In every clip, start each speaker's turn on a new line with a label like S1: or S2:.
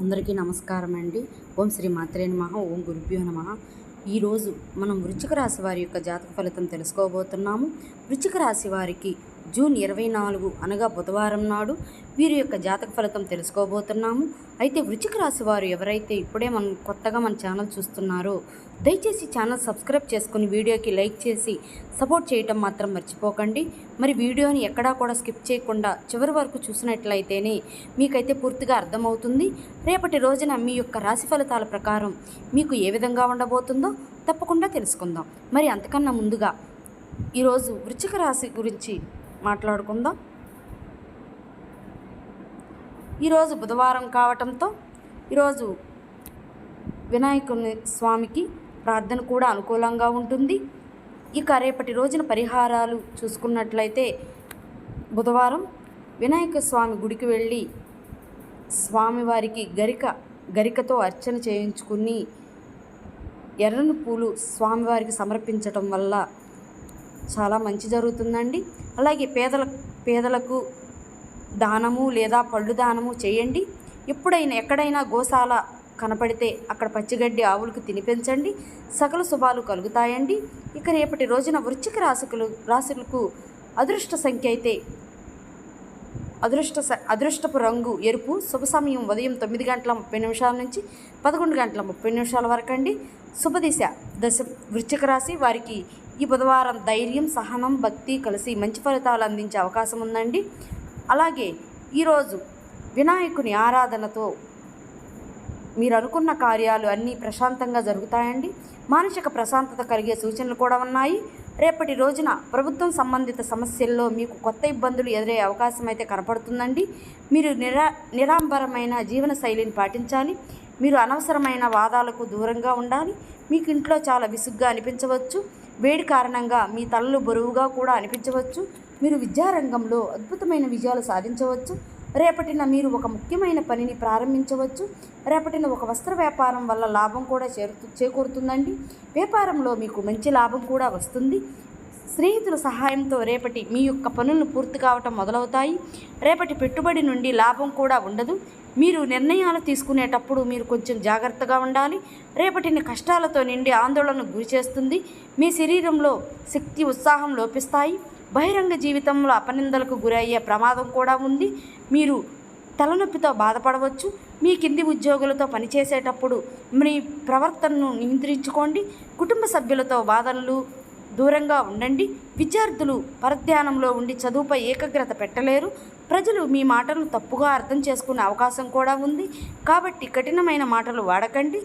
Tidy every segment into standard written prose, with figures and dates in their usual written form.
S1: అందరికీ నమస్కారం అండి. ఓం శ్రీ మాత్రే నమః. ఓం గురుభ్యో నమః. ఈరోజు మనం వృశ్చిక రాశి వారి యొక్క జాతక ఫలితం తెలుసుకోబోతున్నాము. వృశ్చిక రాశి వారికి జూన్ 24 అనగా బుధవారం నాడు వీరి యొక్క జాతక ఫలితం తెలుసుకోబోతున్నాము. అయితే వృశ్చిక రాశి వారు ఎవరైతే ఇప్పుడే కొత్తగా మన ఛానల్ చూస్తున్నారో దయచేసి ఛానల్ సబ్స్క్రైబ్ చేసుకుని వీడియోకి లైక్ చేసి సపోర్ట్ చేయటం మాత్రం మర్చిపోకండి. మరి వీడియోని ఎక్కడా కూడా స్కిప్ చేయకుండా చివరి వరకు చూసినట్లయితేనే మీకైతే పూర్తిగా అర్థమవుతుంది. రేపటి రోజున మీ యొక్క రాశి ఫలితాల ప్రకారం మీకు ఏ విధంగా ఉండబోతుందో తప్పకుండా తెలుసుకుందాం. మరి అంతకన్నా ముందుగా ఈరోజు వృశ్చిక రాశి గురించి మాట్లాడుకుందాం. ఈరోజు బుధవారం కావటంతో ఈరోజు వినాయకుని స్వామికి ప్రార్థన కూడా అనుకూలంగా ఉంటుంది. ఇక రేపటి రోజున పరిహారాలు చూసుకున్నట్లయితే బుధవారం వినాయక స్వామి గుడికి వెళ్ళి స్వామివారికి గరికతో అర్చన చేయించుకుని ఎర్రని పూలు స్వామివారికి సమర్పించటం వల్ల చాలా మంచి జరుగుతుందండి. అలాగే పేదలకు దానము లేదా పళ్ళు దానము చేయండి. ఎక్కడైనా గోశాల కనపడితే అక్కడ పచ్చిగడ్డి ఆవులకు తినిపించండి. సకల శుభాలు కలుగుతాయండి. ఇక రేపటి రోజున వృశ్చిక రాశులకు అదృష్ట సంఖ్య అయితే అదృష్టపు రంగు ఎరుపు. శుభ సమయం ఉదయం 9:30 నుంచి 11:30 వరకు అండి. శుభదిశ దశ. వృశ్చిక రాశి వారికి ఈ బుధవారం ధైర్యం, సహనం, భక్తి కలిసి మంచి ఫలితాలు అందించే అవకాశం ఉందండి. అలాగే ఈరోజు వినాయకుని ఆరాధనతో మీరు అనుకున్న కార్యాలు అన్నీ ప్రశాంతంగా జరుగుతాయండి. మానసిక ప్రశాంతత కలిగే సూచనలు కూడా ఉన్నాయి. రేపటి రోజున ప్రభుత్వం సంబంధిత సమస్యల్లో మీకు కొత్త ఇబ్బందులు ఎదురయ్యే అవకాశం అయితే కనపడుతుందండి. మీరు నిరాంబరమైన జీవన శైలిని పాటించాలి. మీరు అనవసరమైన వాదాలకు దూరంగా ఉండాలి. మీకు ఇంట్లో చాలా విసుగ్గా అనిపించవచ్చు. వేడి కారణంగా మీ తలలు బరువుగా కూడా అనిపించవచ్చు. మీరు విద్యారంగంలో అద్భుతమైన విజయాలు సాధించవచ్చు. రేపటిన మీరు ఒక ముఖ్యమైన పనిని ప్రారంభించవచ్చు. రేపటిన ఒక వస్త్ర వ్యాపారం వల్ల లాభం కూడా చేకూరుతుందండి. వ్యాపారంలో మీకు మంచి లాభం కూడా వస్తుంది. స్నేహితుల సహాయంతో రేపటి మీ యొక్క పనులను పూర్తి కావటం మొదలవుతాయి. రేపటి పెట్టుబడి నుండి లాభం కూడా ఉండదు. మీరు నిర్ణయాలు తీసుకునేటప్పుడు మీరు కొంచెం జాగ్రత్తగా ఉండాలి. రేపటిని కష్టాలతో నిండి ఆందోళనకు గురి చేస్తుంది. మీ శరీరంలో శక్తి, ఉత్సాహం లోపిస్తాయి. బహిరంగ జీవితంలో అపనిందలకు గురయ్యే ప్రమాదం కూడా ఉంది. మీరు తలనొప్పితో బాధపడవచ్చు. మీ కింది ఉద్యోగులతో పనిచేసేటప్పుడు మీ ప్రవర్తనను నియంత్రించుకోండి. కుటుంబ సభ్యులతో వాదనలు దూరంగా ఉండండి. విద్యార్థులు పరధ్యానంలో ఉండి చదువుపై ఏకాగ్రత పెట్టలేరు. ప్రజలు మీ మాటలను తప్పుగా అర్థం చేసుకునే అవకాశం కూడా ఉంది. కాబట్టి కఠినమైన మాటలు వాడకండి.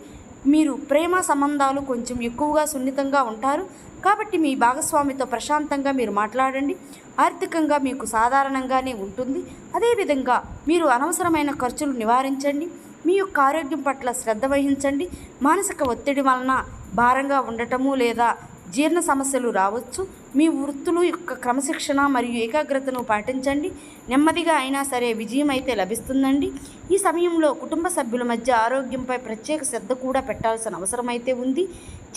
S1: మీరు ప్రేమ సంబంధాలు కొంచెం ఎక్కువగా సున్నితంగా ఉంటారు. కాబట్టి మీ భాగస్వామితో ప్రశాంతంగా మీరు మాట్లాడండి. ఆర్థికంగా మీకు సాధారణంగానే ఉంటుంది. అదేవిధంగా మీరు అనవసరమైన ఖర్చులు నివారించండి. మీ యొక్క ఆరోగ్యం పట్ల శ్రద్ధ వహించండి. మానసిక ఒత్తిడి వలన భారంగా ఉండటము లేదా జీర్ణ సమస్యలు రావచ్చు. మీ వృత్తులు యొక్క క్రమశిక్షణ మరియు ఏకాగ్రతను పాటించండి. నెమ్మదిగా అయినా సరే విజయం అయితే లభిస్తుందండి. ఈ సమయంలో కుటుంబ సభ్యుల మధ్య ఆరోగ్యంపై ప్రత్యేక శ్రద్ధ కూడా పెట్టాల్సిన అవసరం అయితే ఉంది.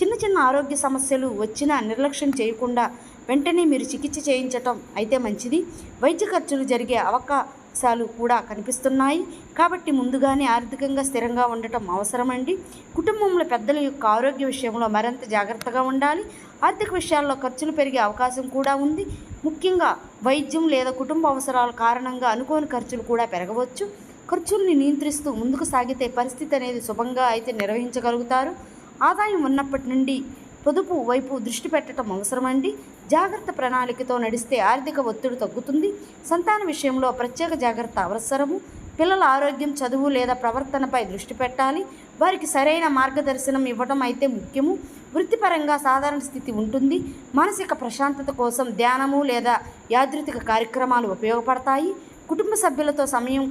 S1: చిన్న ఆరోగ్య సమస్యలు వచ్చినా నిర్లక్ష్యం చేయకుండా వెంటనే మీరు చికిత్స చేయించటం అయితే మంచిది. వైద్య ఖర్చులు జరిగే అవకాశాలు కూడా కనిపిస్తున్నాయి. కాబట్టి ముందుగానే ఆర్థికంగా స్థిరంగా ఉండటం అవసరమండి. కుటుంబంలో పెద్దల యొక్క ఆరోగ్య విషయంలో మరింత జాగ్రత్తగా ఉండాలి. ఆర్థిక విషయాల్లో ఖర్చులు పెరిగే అవకాశం కూడా ఉంది. ముఖ్యంగా వైద్యం లేదా కుటుంబ అవసరాల కారణంగా అనుకోని ఖర్చులు కూడా పెరగవచ్చు. ఖర్చుల్ని నియంత్రిస్తూ ముందుకు సాగితే పరిస్థితి అనేది శుభంగా అయితే నిర్వహించగలుగుతారు. ఆదాయం ఉన్నప్పటి నుండి పొదుపు వైపు దృష్టి పెట్టడం అవసరమండి. జాగ్రత్త ప్రణాళికతో నడిస్తే ఆర్థిక ఒత్తిడి తగ్గుతుంది. సంతాన విషయంలో ప్రత్యేక జాగ్రత్త అవసరము. పిల్లల ఆరోగ్యం, చదువు లేదా ప్రవర్తనపై దృష్టి పెట్టాలి. వారికి సరైన మార్గదర్శనం ఇవ్వడం అయితే ముఖ్యము. వృత్తిపరంగా సాధారణ స్థితి ఉంటుంది. మానసిక ప్రశాంతత కోసం ధ్యానము లేదా యాదృతిక కార్యక్రమాలు ఉపయోగపడతాయి. కుటుంబ సభ్యులతో సమయం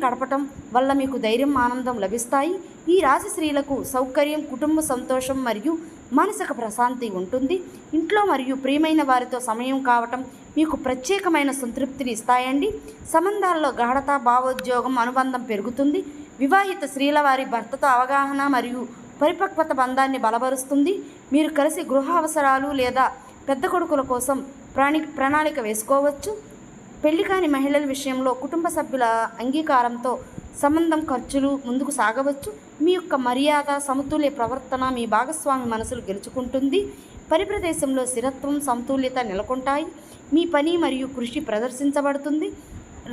S1: గడపటం వల్ల మీకు ధైర్యం, ఆనందం లభిస్తాయి. ఈ రాశి స్త్రీలకు సౌకర్యం, కుటుంబ సంతోషం మరియు మానసిక ప్రశాంతి ఉంటుంది. ఇంట్లో మరియు ప్రియమైన వారితో సమయం కావటం మీకు ప్రత్యేకమైన సంతృప్తిని ఇస్తాయండి. సంబంధాల్లో గాఢత, భావోద్వేగం, అనుబంధం పెరుగుతుంది. వివాహిత స్త్రీల వారి భర్తతో అవగాహన మరియు పరిపక్వత బంధాన్ని బలపరుస్తుంది. మీరు కలిసి గృహ అవసరాలు లేదా పెద్ద కొడుకుల కోసం ప్రణాళిక వేసుకోవచ్చు. పెళ్లి కాని మహిళల విషయంలో కుటుంబ సభ్యుల అంగీకారంతో సంబంధం ఖర్చులు ముందుకు సాగవచ్చు. మీ యొక్క మర్యాద సమతుల్య ప్రవర్తన మీ భాగస్వామి మనసులు గెలుచుకుంటుంది. పని ప్రదేశంలో స్థిరత్వం సమతుల్యత నెలకొంటాయి. మీ పని మరియు కృషి ప్రదర్శించబడుతుంది.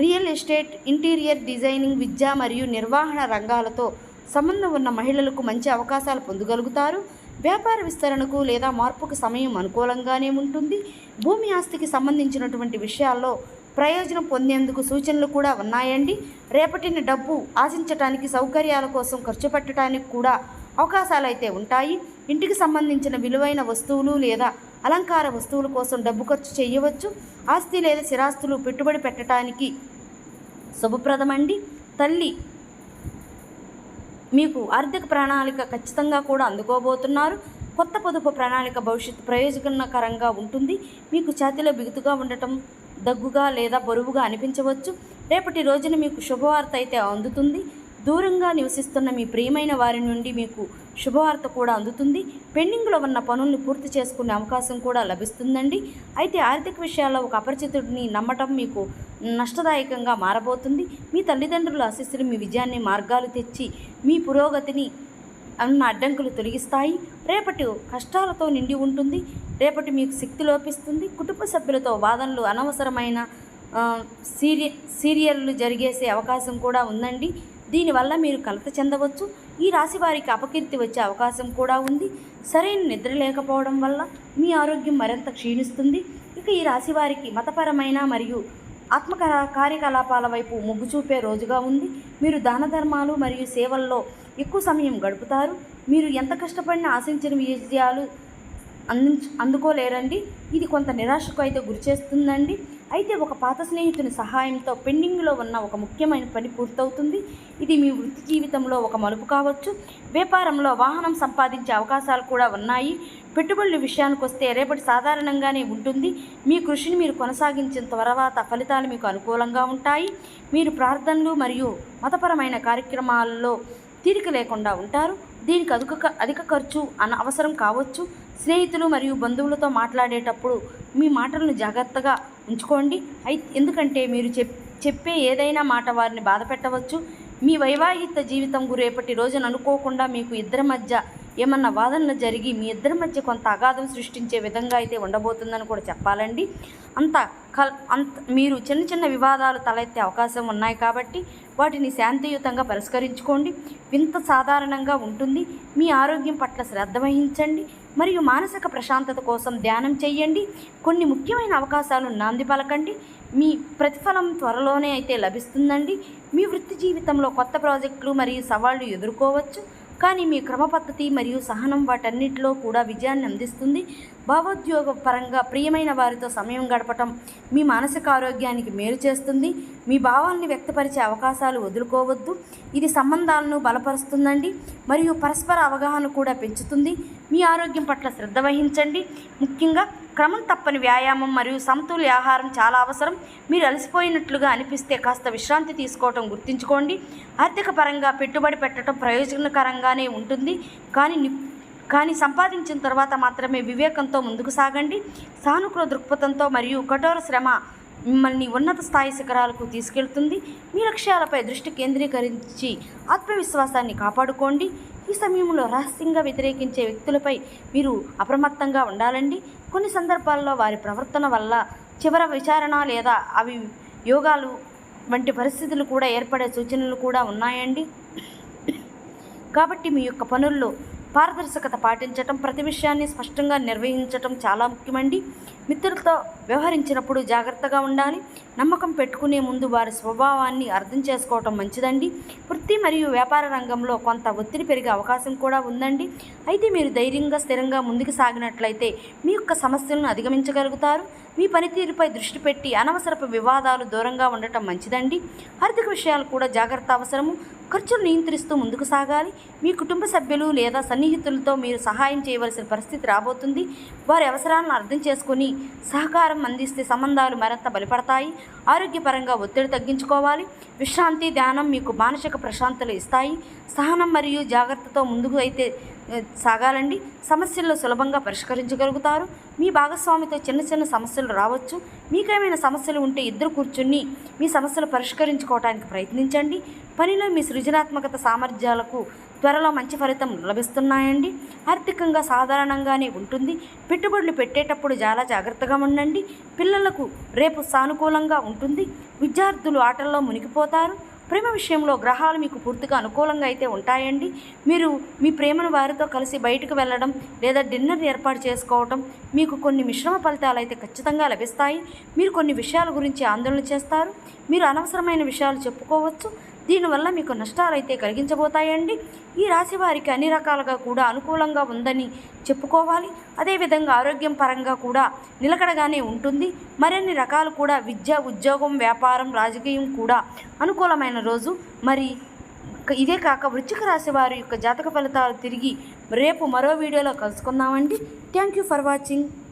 S1: రియల్ ఎస్టేట్, ఇంటీరియర్ డిజైనింగ్, విద్య మరియు నిర్వహణ రంగాలతో సంబంధం ఉన్న మహిళలకు మంచి అవకాశాలు పొందగలుగుతారు. వ్యాపార విస్తరణకు లేదా మార్పుకు సమయం అనుకూలంగానే ఉంటుంది. భూమి ఆస్తికి సంబంధించినటువంటి విషయాల్లో ప్రయోజనం పొందేందుకు సూచనలు కూడా ఉన్నాయండి. రేపటిని డబ్బు ఆశించటానికి, సౌకర్యాల కోసం ఖర్చు పెట్టడానికి కూడా అవకాశాలు అయితే ఉంటాయి. ఇంటికి సంబంధించిన విలువైన వస్తువులు లేదా అలంకార వస్తువుల కోసం డబ్బు ఖర్చు చేయవచ్చు. ఆస్తి లేదా స్థిరాస్తులు పెట్టుబడి పెట్టడానికి శుభప్రదమండి. తల్లి మీకు ఆర్థిక ప్రణాళిక ఖచ్చితంగా కూడా అందుకోబోతున్నారు. కొత్త పొదుపు ప్రణాళిక భవిష్యత్తు ప్రయోజనకరంగా ఉంటుంది. మీకు ఛాతీలో బిగుతుగా ఉండటం, దగ్గుగా లేదా బరువుగా అనిపించవచ్చు. రేపటి రోజున మీకు శుభవార్త అయితే అందుతుంది. దూరంగా నివసిస్తున్న మీ ప్రియమైన వారి నుండి మీకు శుభవార్త కూడా అందుతుంది. పెండింగ్లో ఉన్న పనుల్ని పూర్తి చేసుకునే అవకాశం కూడా లభిస్తుందండి. అయితే ఆర్థిక విషయాల్లో ఒక అపరిచితుడిని నమ్మటం మీకు నష్టదాయకంగా మారబోతుంది. మీ తల్లిదండ్రుల ఆశీస్సులు మీ విజయాన్ని మార్గాలు తెచ్చి మీ పురోగతిని అన్న అడ్డంకులు తొలగిస్తాయి. రేపటి కష్టాలతో నిండి ఉంటుంది. రేపటి మీకు శక్తి లోపిస్తుంది. కుటుంబ సభ్యులతో వాదనలు, అనవసరమైన సీరియల్లు జరిగేసే అవకాశం కూడా ఉందండి. దీనివల్ల మీరు కలత చెందవచ్చు. ఈ రాశి వారికి అపకీర్తి వచ్చే అవకాశం కూడా ఉంది. సరైన నిద్ర లేకపోవడం వల్ల మీ ఆరోగ్యం మరింత క్షీణిస్తుంది. ఇక ఈ రాశి వారికి మతపరమైన మరియు కార్యకలాపాల వైపు మొగ్గు చూపే రోజుగా ఉంది. మీరు దాన ధర్మాలు మరియు సేవల్లో ఎక్కువ సమయం గడుపుతారు. మీరు ఎంత కష్టపడినా ఆశించిన విజయాలు అందుకోలేరండి. ఇది కొంత నిరాశకు అయితే గురిచేస్తుందండి. అయితే ఒక పాత స్నేహితుని సహాయంతో పెండింగ్లో ఉన్న ఒక ముఖ్యమైన పని పూర్తవుతుంది. ఇది మీ వృత్తి జీవితంలో ఒక మలుపు కావచ్చు. వ్యాపారంలో వాహనం సంపాదించే అవకాశాలు కూడా ఉన్నాయి. పెట్టుబడుల విషయానికి వస్తే రేపటి సాధారణంగానే ఉంటుంది. మీ కృషిని మీరు కొనసాగించిన తర్వాత ఫలితాలు మీకు అనుకూలంగా ఉంటాయి. మీరు ప్రార్థనలు మరియు మతపరమైన కార్యక్రమాల్లో తీరిక లేకుండా ఉంటారు. దీనికి అధిక ఖర్చు అవసరం కావచ్చు. స్నేహితులు మరియు బంధువులతో మాట్లాడేటప్పుడు మీ మాటలను జాగ్రత్తగా ఉంచుకోండి. ఎందుకంటే మీరు చెప్పే ఏదైనా మాట వారిని బాధ పెట్టవచ్చు. మీ వైవాహిక జీవితం రేపటి రోజున అనుకోకుండా మీకు ఇద్దరి మధ్య ఏమన్నా వాదనలు జరిగి మీ ఇద్దరి మధ్య కొంత అగాధం సృష్టించే విధంగా అయితే ఉండబోతుందని కూడా చెప్పాలండి. మీరు చిన్న చిన్న వివాదాలు తలెత్తే అవకాశం ఉన్నాయి కాబట్టి వాటిని శాంతియుతంగా పరిష్కరించుకోండి. వింత సాధారణంగా ఉంటుంది. మీ ఆరోగ్యం పట్ల శ్రద్ధ వహించండి మరియు మానసిక ప్రశాంతత కోసం ధ్యానం చేయండి. కొన్ని ముఖ్యమైన అవకాశాలు నాంది పలకండి. మీ ప్రతిఫలం త్వరలోనే అయితే లభిస్తుందండి. మీ వృత్తి జీవితంలో కొత్త ప్రాజెక్టులు మరియు సవాళ్లు ఎదుర్కోవచ్చు. కానీ మీ క్రమపద్ధతి మరియు సహనం వాటన్నిటిలో కూడా విజయాన్ని అందిస్తుంది. భావోద్యోగ పరంగా ప్రియమైన వారితో సమయం గడపటం మీ మానసిక ఆరోగ్యానికి మేలు చేస్తుంది. మీ భావాల్ని వ్యక్తపరిచే అవకాశాలు వదులుకోవద్దు. ఇది సంబంధాలను బలపరుస్తుందండి మరియు పరస్పర అవగాహన కూడా పెంచుతుంది. మీ ఆరోగ్యం పట్ల శ్రద్ధ వహించండి. ముఖ్యంగా క్రమం తప్పని వ్యాయామం మరియు సమతుల్య ఆహారం చాలా అవసరం. మీరు అలసిపోయినట్లుగా అనిపిస్తే కాస్త విశ్రాంతి తీసుకోవటం గుర్తుంచుకోండి. ఆర్థిక పరంగా పెట్టుబడి పెట్టడం ప్రయోజనకరంగానే ఉంటుంది. కానీ సంపాదించిన తర్వాత మాత్రమే వివేకంతో ముందుకు సాగండి. సానుకూల దృక్పథంతో మరియు కఠోర శ్రమ మిమ్మల్ని ఉన్నత స్థాయి శిఖరాలకు తీసుకెళ్తుంది. మీ లక్ష్యాలపై దృష్టి కేంద్రీకరించి ఆత్మవిశ్వాసాన్ని కాపాడుకోండి. ఈ సమయంలో రహస్యంగా వ్యతిరేకించే వ్యక్తులపై మీరు అప్రమత్తంగా ఉండాలండి. కొన్ని సందర్భాల్లో వారి ప్రవర్తన వల్ల విచారణ లేదా యోగాలు వంటి పరిస్థితులు కూడా ఏర్పడే సూచనలు కూడా ఉన్నాయండి. కాబట్టి మీ యొక్క పనుల్లో పారదర్శకత పాటించటం, ప్రతి విషయాన్ని స్పష్టంగా నిర్వహించటం చాలా ముఖ్యమండి. మిత్రులతో వ్యవహరించినప్పుడు జాగ్రత్తగా ఉండాలి. నమ్మకం పెట్టుకునే ముందు వారి స్వభావాన్ని అర్థం చేసుకోవటం మంచిదండి. వృత్తి మరియు వ్యాపార రంగంలో కొంత ఒత్తిడి పెరిగే అవకాశం కూడా ఉందండి. అయితే మీరు ధైర్యంగా స్థిరంగా ముందుకు సాగినట్లయితే మీ యొక్క సమస్యలను అధిగమించగలుగుతారు. మీ పనితీరుపై దృష్టి పెట్టి అనవసరపు వివాదాలు దూరంగా ఉండటం మంచిదండి. ఆర్థిక విషయాలు కూడా జాగ్రత్త అవసరము. ఖర్చులు నియంత్రిస్తూ ముందుకు సాగాలి. మీ కుటుంబ సభ్యులు లేదా సన్నిహితులతో మీరు సహాయం చేయవలసిన పరిస్థితి రాబోతుంది. వారి అవసరాలను అర్థం చేసుకుని సహకారం అందిస్తే సంబంధాలు మరింత బలపడతాయి. ఆరోగ్యపరంగా ఒత్తిడి తగ్గించుకోవాలి. విశ్రాంతి, ధ్యానం మీకు మానసిక ప్రశాంతతలు ఇస్తాయి. సహనం మరియు జాగ్రత్తతో ముందుకు అయితే సాగాలండి. సమస్యల్లో సులభంగా పరిష్కరించగలుగుతారు. మీ భాగస్వామితో చిన్న చిన్న సమస్యలు రావచ్చు. మీకేమైనా సమస్యలు ఉంటే ఇద్దరు కూర్చుని మీ సమస్యలు పరిష్కరించుకోవడానికి ప్రయత్నించండి. పనిలో మీ సృజనాత్మకత సామర్థ్యాలకు త్వరలో మంచి ఫలితం లభిస్తున్నాయండి. ఆర్థికంగా సాధారణంగానే ఉంటుంది. పెట్టుబడులు పెట్టేటప్పుడు చాలా జాగ్రత్తగా ఉండండి. పిల్లలకు రేపు సానుకూలంగా ఉంటుంది. విద్యార్థులు ఆటల్లో మునిగిపోతారు. ప్రేమ విషయంలో గ్రహాలు మీకు పూర్తిగా అనుకూలంగా అయితే ఉంటాయండి. మీరు మీ ప్రేమను వారితో కలిసి బయటకు వెళ్ళడం లేదా డిన్నర్ ఏర్పాటు చేసుకోవడం మీకు కొన్ని మిశ్రమ ఫలితాలు అయితే ఖచ్చితంగా లభిస్తాయి. మీరు కొన్ని విషయాల గురించి ఆందోళన చేస్తారు. మీరు అనవసరమైన విషయాలు చెప్పుకోవచ్చు. దీనివల్ల మీకు నష్టాలు అయితే కలిగించబోతాయండి. ఈ రాశి వారికి అన్ని రకాలుగా కూడా అనుకూలంగా ఉందని చెప్పుకోవాలి. అదేవిధంగా ఆరోగ్యం పరంగా కూడా నిలకడగానే ఉంటుంది. మరిన్ని రకాలు కూడా విద్య, ఉద్యోగం, వ్యాపారం, రాజకీయం కూడా అనుకూలమైన రోజు. మరి ఇదే కాక వృశ్చిక రాశి వారి యొక్క జాతక ఫలితాలు తిరిగి రేపు మరో వీడియోలో కలుసుకుందామండి. Thank you for watching.